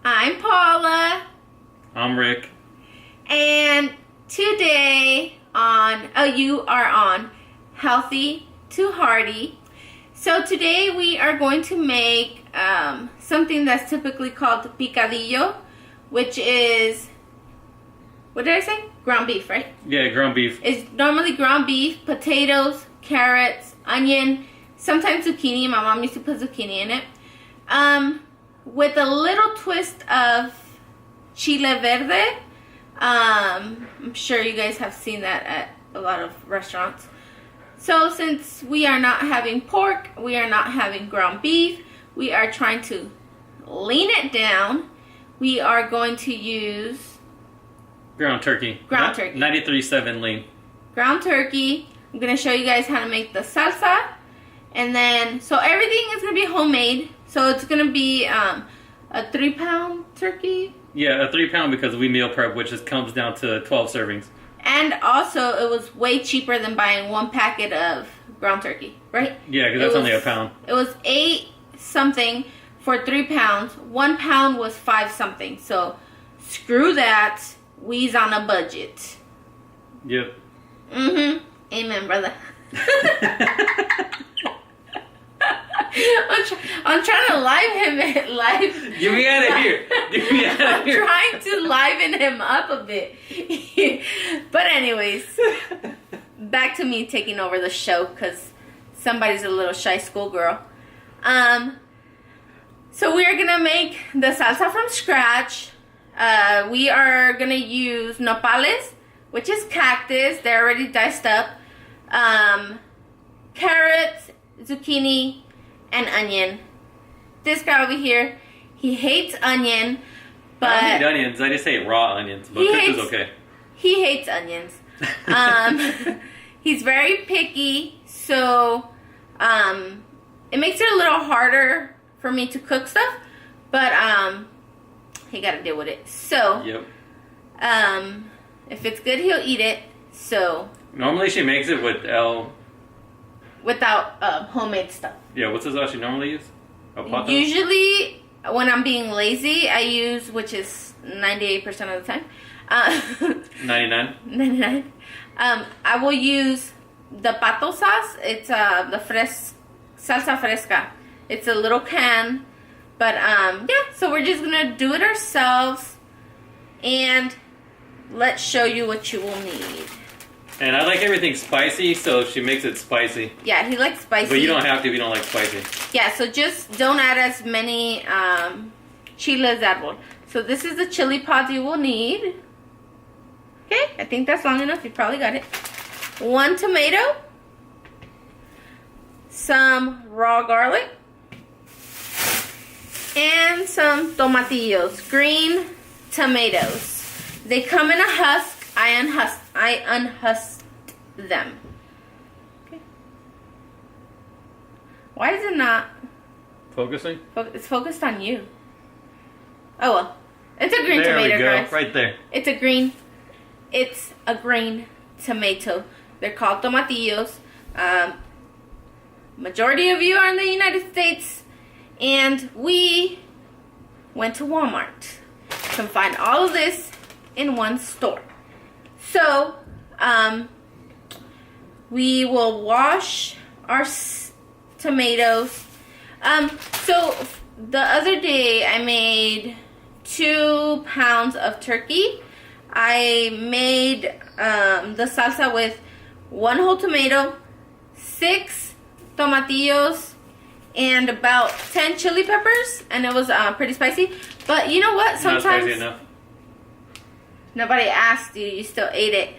I'm Paula. I'm Rick. And today you are on Healthy to Hearty. So today we are going to make something that's typically called picadillo, which is, what did I say? Ground beef, right? Yeah, ground beef. It's normally ground beef, potatoes, carrots, onion, sometimes zucchini. My mom used to put zucchini in it. With a little twist of chile verde. I'm sure you guys have seen that at a lot of restaurants. So since we are not having pork, we are not having ground beef, we are trying to lean it down. We are going to use ground turkey. Ground turkey. 93.7 lean. Ground turkey. I'm going to show you guys how to make the salsa. And then, so everything is going to be homemade. So it's going to be a 3-pound turkey. Yeah, a 3-pound because we meal prep, which comes down to 12 servings. And also, it was way cheaper than buying one packet of ground turkey, right? Yeah, because that's only a pound. It was 8 something for 3 pounds. 1 pound was 5 something. So screw that. We's on a budget. Yep. Amen, brother. I'm trying to live. Get me out of here. Get me out of here. I'm trying to liven him up a bit. But anyways, back to me taking over the show because somebody's a little shy schoolgirl. So we are gonna make the salsa from scratch. We are gonna use nopales, which is cactus. They're already diced up. Carrots, zucchini, and onion. This guy over here, he hates onion, but I don't eat onions. I just hate raw onions, but cooked is okay. He hates onions. He's very picky, so it makes it a little harder for me to cook stuff, but he got to deal with it. So yep. If it's good, he'll eat it. So normally she makes it without homemade stuff. Yeah, what's the sauce you normally use? Usually, when I'm being lazy, I use, which is 98% of the time. 99? 99. I will use the pato sauce. It's the salsa fresca. It's a little can. But, yeah, so we're just going to do it ourselves. And let's show you what you will need. And I like everything spicy, so she makes it spicy. Yeah, he likes spicy. But you don't have to if you don't like spicy. Yeah, so just don't add as many chiles árbol. So this is the chili pods you will need. Okay, I think that's long enough. You probably got it. 1 tomato. Some raw garlic. And some tomatillos. Green tomatoes. They come in a husk. I unhusked them. Okay. Why is it not focusing? It's focused on you. Oh well. It's a green tomato, there we go. guys. Right there. It's a green tomato. They're called tomatillos. Majority of you are in the United States, and we went to Walmart. You can find all of this in one store. So, we will wash our tomatoes. So the other day I made 2 pounds of turkey. I made the salsa with 1 whole tomato, 6 tomatillos, and about 10 chili peppers, and it was pretty spicy. But you know what? Sometimes not spicy enough. Nobody asked you, you still ate it.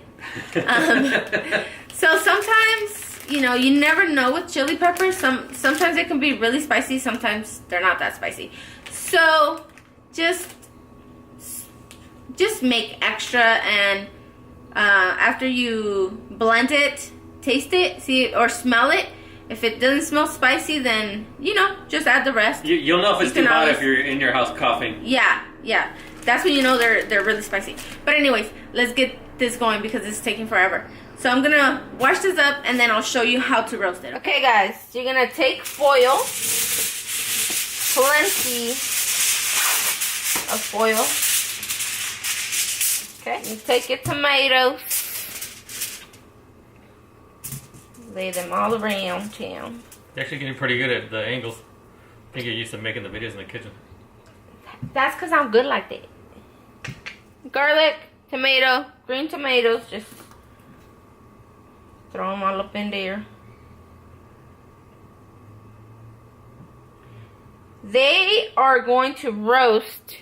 So sometimes, you never know with chili peppers. Sometimes it can be really spicy, sometimes they're not that spicy. So just make extra, and after you blend it, taste it, see or smell it. If it doesn't smell spicy, then, just add the rest. You'll know if it's too hot if you're in your house coughing. Yeah. That's when you know they're really spicy. But anyways, let's get this going because it's taking forever. So I'm going to wash this up and then I'll show you how to roast it. Okay, guys. You're going to take foil. Plenty. of foil. Okay, you take your tomatoes, lay them all around town. You're actually getting pretty good at the angles. I think you're used to making the videos in the kitchen. That's because I'm good like that. Garlic, tomato, green tomatoes, just throw them all up in there. They are going to roast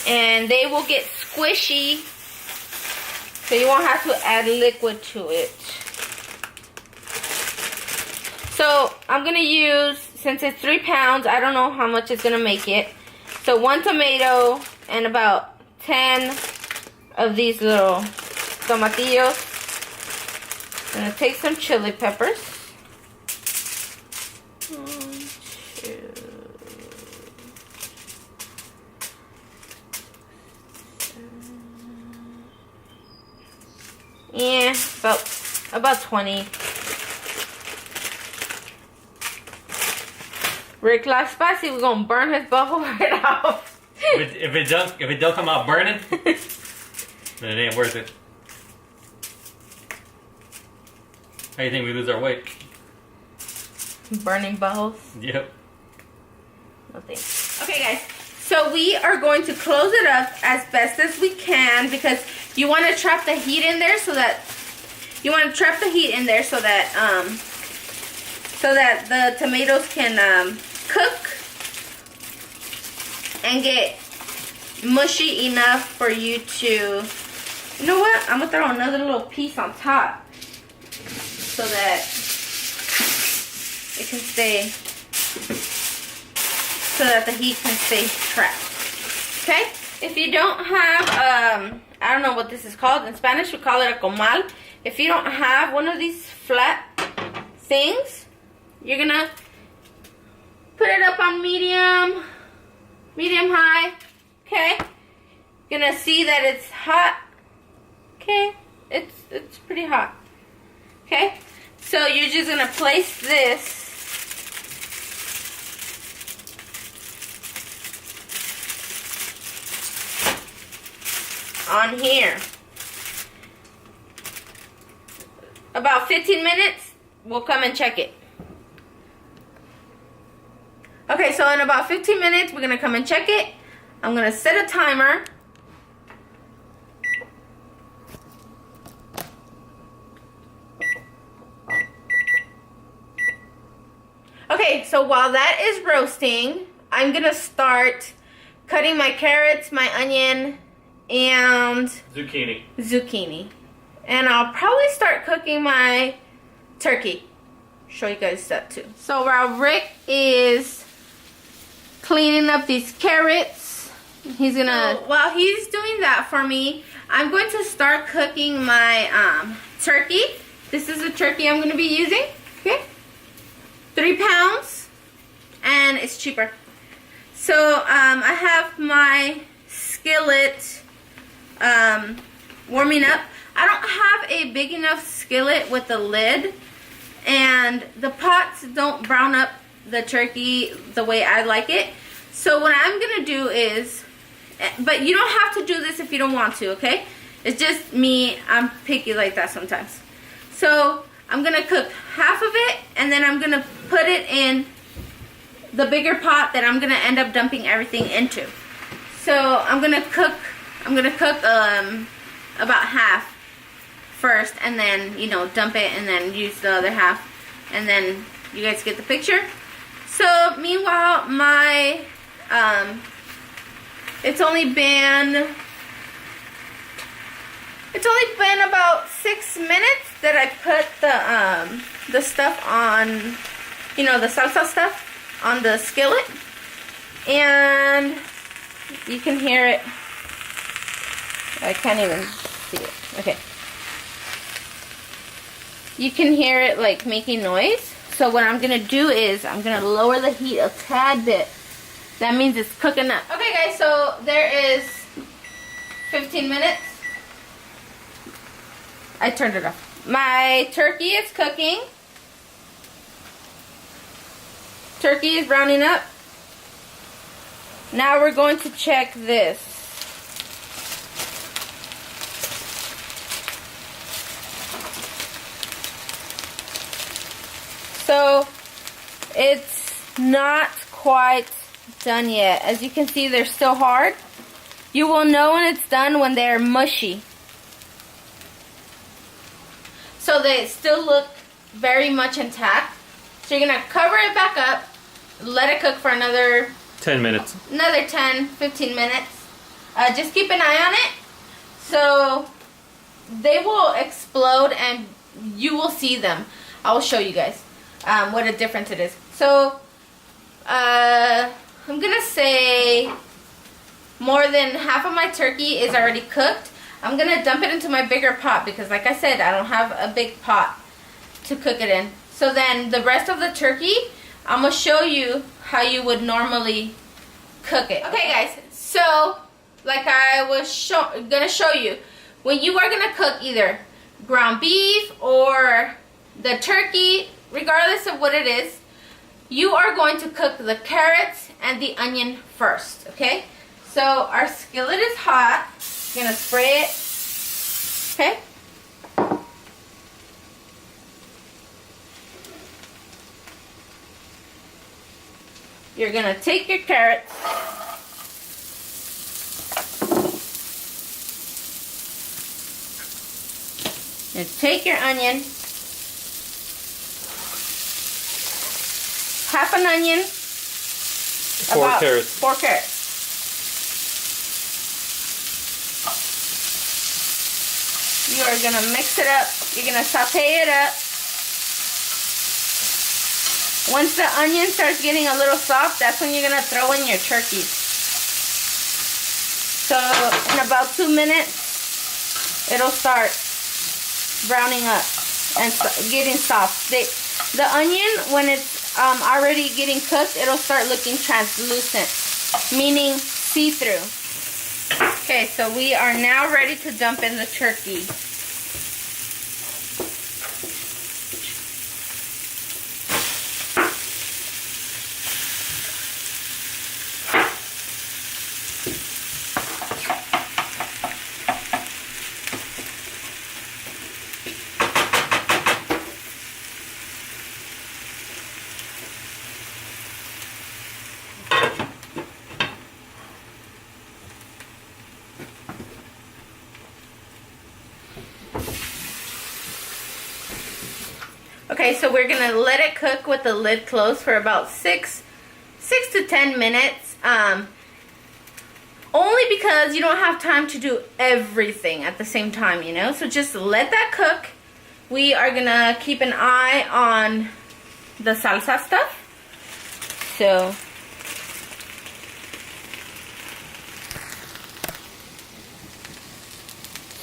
and they will get squishy, so you won't have to add liquid to it. So I'm going to use, since it's 3 pounds, I don't know how much it's going to make it. So 1 tomato and about 10 of these little tomatillos. I'm going to take some chili peppers. 1, 2, yeah, about 20. Rick likes spicy. We're gonna burn his butthole right off. If it don't come out burning, then it ain't worth it. How do you think we lose our weight? Burning buttholes. Yep. Nothing. Okay, guys. So we are going to close it up as best as we can because you want to trap the heat in there so that the tomatoes can cook and get mushy enough for you to, you know what? I'm gonna throw another little piece on top so that it can stay, so that the heat can stay trapped. Okay? If you don't have, I don't know what this is called. In Spanish, we call it a comal. If you don't have one of these flat things, you're gonna put it up on medium high. Okay? You're gonna see that it's hot. Okay? It's pretty hot. Okay? So you're just gonna place this on here. About 15 minutes, we'll come and check it. Okay, so in about 15 minutes, we're gonna come and check it. I'm gonna set a timer. Okay, so while that is roasting, I'm gonna start cutting my carrots, my onion, and zucchini. And I'll probably start cooking my turkey. Show you guys that too. So while Rick is cleaning up these carrots, while he's doing that for me, I'm going to start cooking my turkey. This is the turkey I'm going to be using. Okay, 3 pounds, and it's cheaper. So I have my skillet warming up. I don't have a big enough skillet with a lid, and the pots don't brown up the turkey the way I like it. So what I'm gonna do is, but you don't have to do this if you don't want to, okay? It's just me, I'm picky like that sometimes. So I'm gonna cook half of it, and then I'm gonna put it in the bigger pot that I'm gonna end up dumping everything into. So I'm gonna cook about half first, and then, you know, dump it and then use the other half, and then you guys get the picture. So meanwhile, my it's only been about 6 minutes that I put the stuff on, you know, the salsa stuff on the skillet, and you can hear it. I can't even see it. Okay. You can hear it like making noise. So what I'm gonna do is I'm gonna lower the heat a tad bit. That means it's cooking up. Okay guys, so there is 15 minutes. I turned it off. My turkey is cooking. Turkey is browning up. Now we're going to check this. So it's not quite done yet. As you can see, they're still hard. You will know when it's done when they're mushy. So they still look very much intact. So you're gonna cover it back up, let it cook for another 10 minutes. Another 10, 15 minutes. Just keep an eye on it. So they will explode and you will see them. I will show you guys what a difference it is. So I'm gonna say more than half of my turkey is already cooked. I'm gonna dump it into my bigger pot because, like I said, I don't have a big pot to cook it in. So then the rest of the turkey, I'm gonna show you how you would normally cook it. Okay guys, so like I was gonna show you, when you are gonna cook either ground beef or the turkey, regardless of what it is, you are going to cook the carrots and the onion first, okay? So our skillet is hot. I'm gonna spray it, okay? You're gonna take your carrots, and take your onion, half an onion, 4 carrots. 4 carrots. You are gonna mix it up. You're gonna saute it up. Once the onion starts getting a little soft, that's when you're gonna throw in your turkey. So in about 2 minutes, it'll start browning up and getting soft. The onion, when it's already getting cooked, it'll start looking translucent, meaning see-through. Okay, so we are now ready to dump in the turkey. Okay, so we're gonna let it cook with the lid closed for about 6 to 10 minutes. Only because you don't have time to do everything at the same time, you know? So just let that cook. We are gonna keep an eye on the salsa stuff.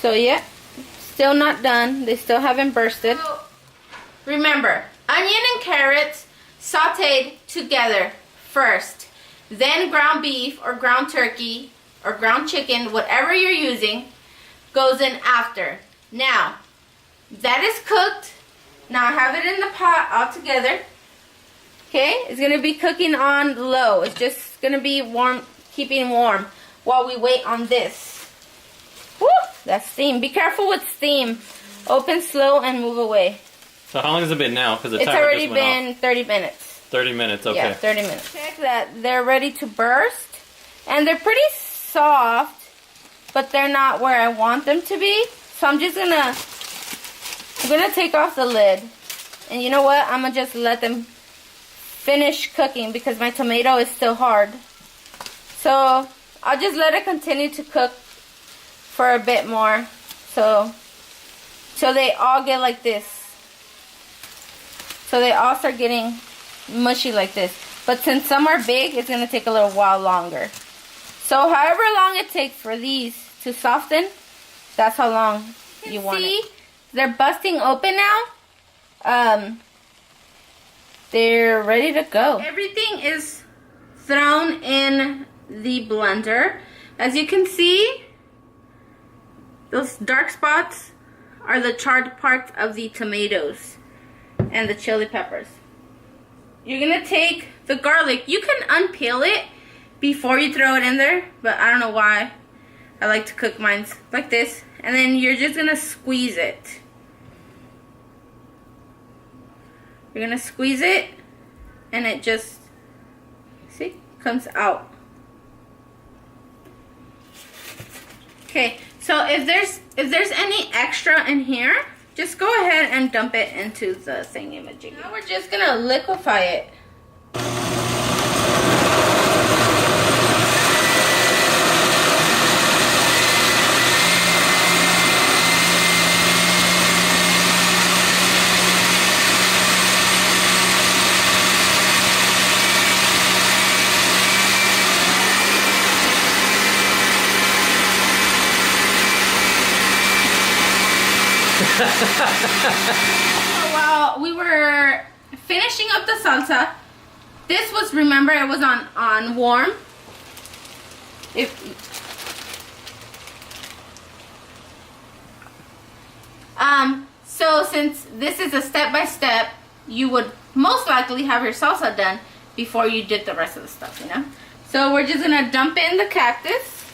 So yeah, still not done. They still haven't bursted. So, remember, onion and carrots sauteed together first. Then ground beef or ground turkey or ground chicken, whatever you're using, goes in after. Now, that is cooked. Now I have it in the pot all together. Okay, it's going to be cooking on low. It's just going to be warm, keeping warm while we wait on this. Woo, that's steam. Be careful with steam. Open slow and move away. So how long has it been now? Because it's already been 30 minutes. 30 minutes, okay. Yeah, 30 minutes. Check that they're ready to burst. And they're pretty soft, but they're not where I want them to be. So I'm just gonna take off the lid. And you know what? I'm gonna just let them finish cooking because my tomato is still hard. So I'll just let it continue to cook for a bit more. So they all get like this. So they all start getting mushy like this. But since some are big, it's going to take a little while longer. So however long it takes for these to soften, that's how long you want it. They're busting open now. They're ready to go. Everything is thrown in the blender. As you can see, those dark spots are the charred parts of the tomatoes and the chili peppers. You're gonna take the garlic. You can unpeel it before you throw it in there, but I don't know why. I like to cook mine like this. And then you're just gonna squeeze it. You're gonna squeeze it, and it just, see, comes out. Okay, so if there's any extra in here, just go ahead and dump it into the thingamajiggy. Now we're just gonna liquefy it. While we were finishing up the salsa, this was, remember, it was on warm. So since this is a step-by-step, you would most likely have your salsa done before you did the rest of the stuff, you know? So we're just gonna dump in the cactus.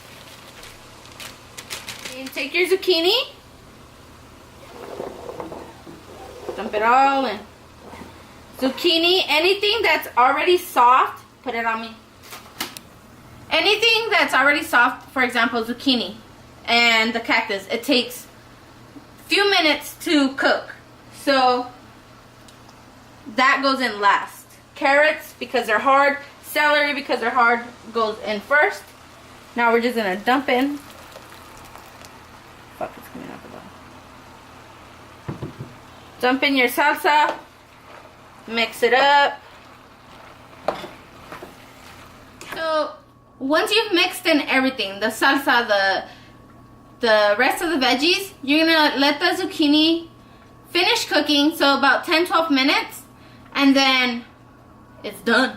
And take your zucchini. Dump it all in. Zucchini, anything that's already soft, put it on me. Anything that's already soft, for example, zucchini and the cactus, it takes a few minutes to cook. So that goes in last. Carrots, because they're hard. Celery, because they're hard, goes in first. Now we're just gonna dump in. Fuck, it's coming out the bottom. Dump in your salsa. Mix it up. So once you've mixed in everything, the salsa, the rest of the veggies, you're gonna let the zucchini finish cooking, so about 10-12 minutes, and then it's done.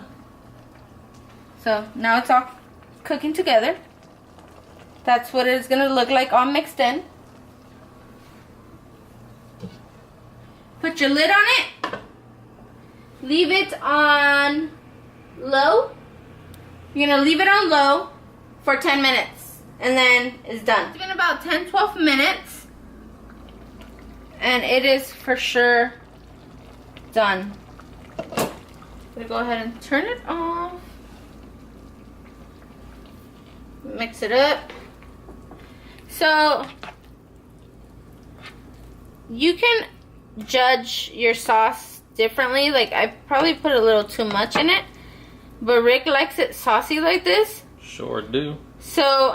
So now it's all cooking together. That's what it's gonna look like all mixed in. Put your lid on it. Leave it on low. You're gonna leave it on low for 10 minutes, and then it's done. It's been about 10-12 minutes, and it is for sure done. I'm gonna go ahead and turn it off. Mix it up. So you can judge your sauce differently. Like, I probably put a little too much in it, but Rick likes it saucy like this. Sure do. So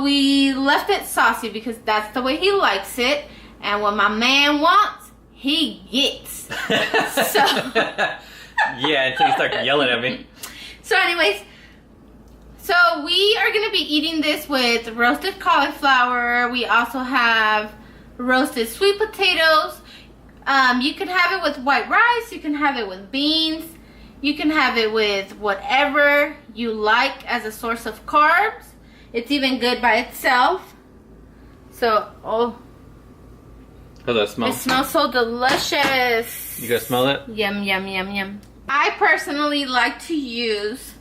we left it saucy because that's the way he likes it, and what my man wants, he gets. So yeah, until you start yelling at me. So anyways, so we are going to be eating this with roasted cauliflower. We also have roasted sweet potatoes. You can have it with white rice. You can have it with beans. You can have it with whatever you like as a source of carbs. It's even good by itself. So, oh. How's that smell? It smells so delicious. You guys smell it? Yum, yum, yum, yum. I personally like to use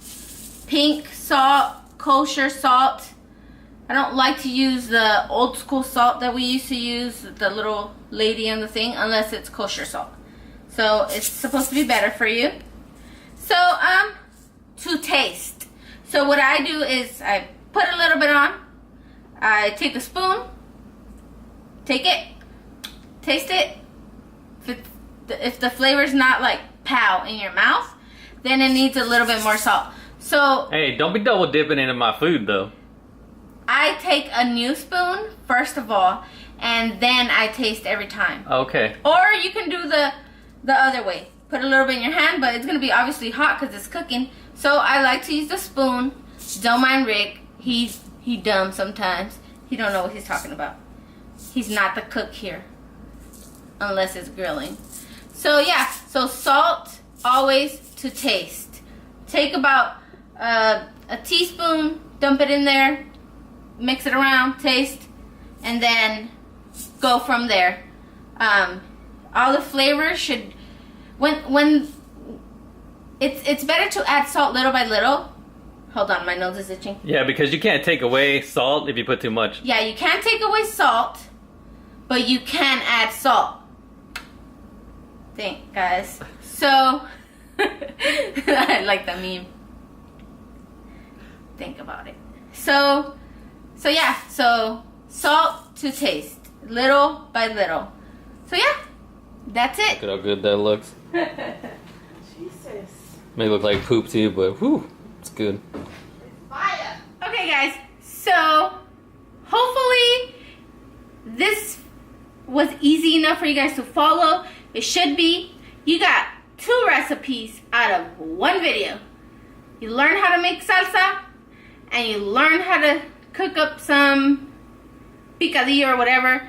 pink salt, kosher salt. I don't like to use the old school salt that we used to use, the little lady on the thing, unless it's kosher salt. So it's supposed to be better for you. So, to taste. So what I do is I put a little bit on. I take a spoon, take it, taste it. If the flavor's not like pow in your mouth, then it needs a little bit more salt. So hey, don't be double dipping into my food though. I take a new spoon first of all, and then I taste every time. Okay. Or you can do the other way. Put a little bit in your hand, but it's gonna be obviously hot because it's cooking. So I like to use the spoon. Don't mind Rick. He dumb sometimes. He don't know what he's talking about. He's not the cook here, unless it's grilling. So yeah, so salt always to taste. Take about a teaspoon, dump it in there, mix it around, taste, and then go from there. All the flavors should, when it's better to add salt little by little. Hold on, my nose is itching. Yeah, because you can't take away salt if you put too much. Yeah, you can't take away salt, but you can add salt. Think, guys. So, I like that meme. Think about it. So yeah, so salt to taste, little by little. So yeah, that's it. Look at how good that looks. Jesus. May look like poop to you, but whew, it's good. Fire. Okay, guys. So hopefully this was easy enough for you guys to follow. It should be. You got 2 recipes out of 1 video. You learn how to make salsa, and you learn how to cook up some picadillo or whatever.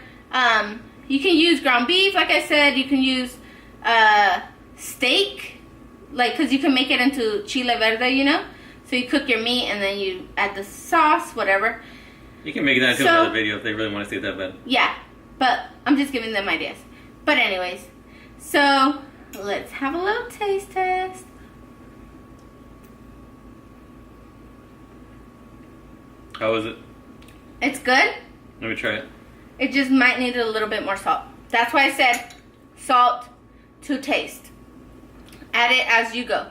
You can use ground beef, like I said. You can use steak, like, because you can make it into chile verde, you know. So you cook your meat and then you add the sauce, whatever. You can make that into another video if they really want to see it that bad. Yeah, but I'm just giving them ideas. But anyways, so let's have a little taste test. How is it? It's good. Let me try it. It just might need a little bit more salt. That's why I said salt to taste. Add it as you go.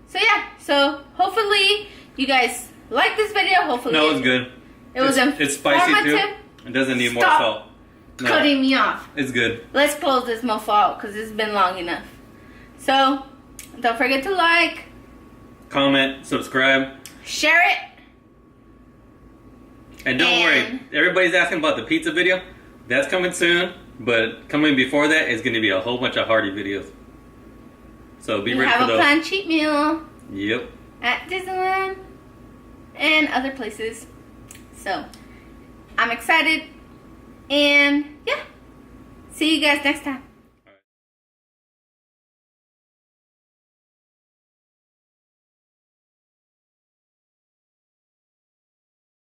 So yeah, so hopefully you guys like this video. Hopefully No, it's good. It was It's spicy too. informative. It doesn't need more Stop salt. No, Cutting me off. it's good. Let's close this mofo out because it's been long enough. So don't forget to like, Comment, subscribe, share it. and don't worry. Everybody's asking about the pizza video. That's coming soon, but coming before that is going to be a whole bunch of Hearty videos. So be We ready for have a those. planned cheat meal Yep. at Disneyland and other places. So I'm excited. And yeah, see you guys next time.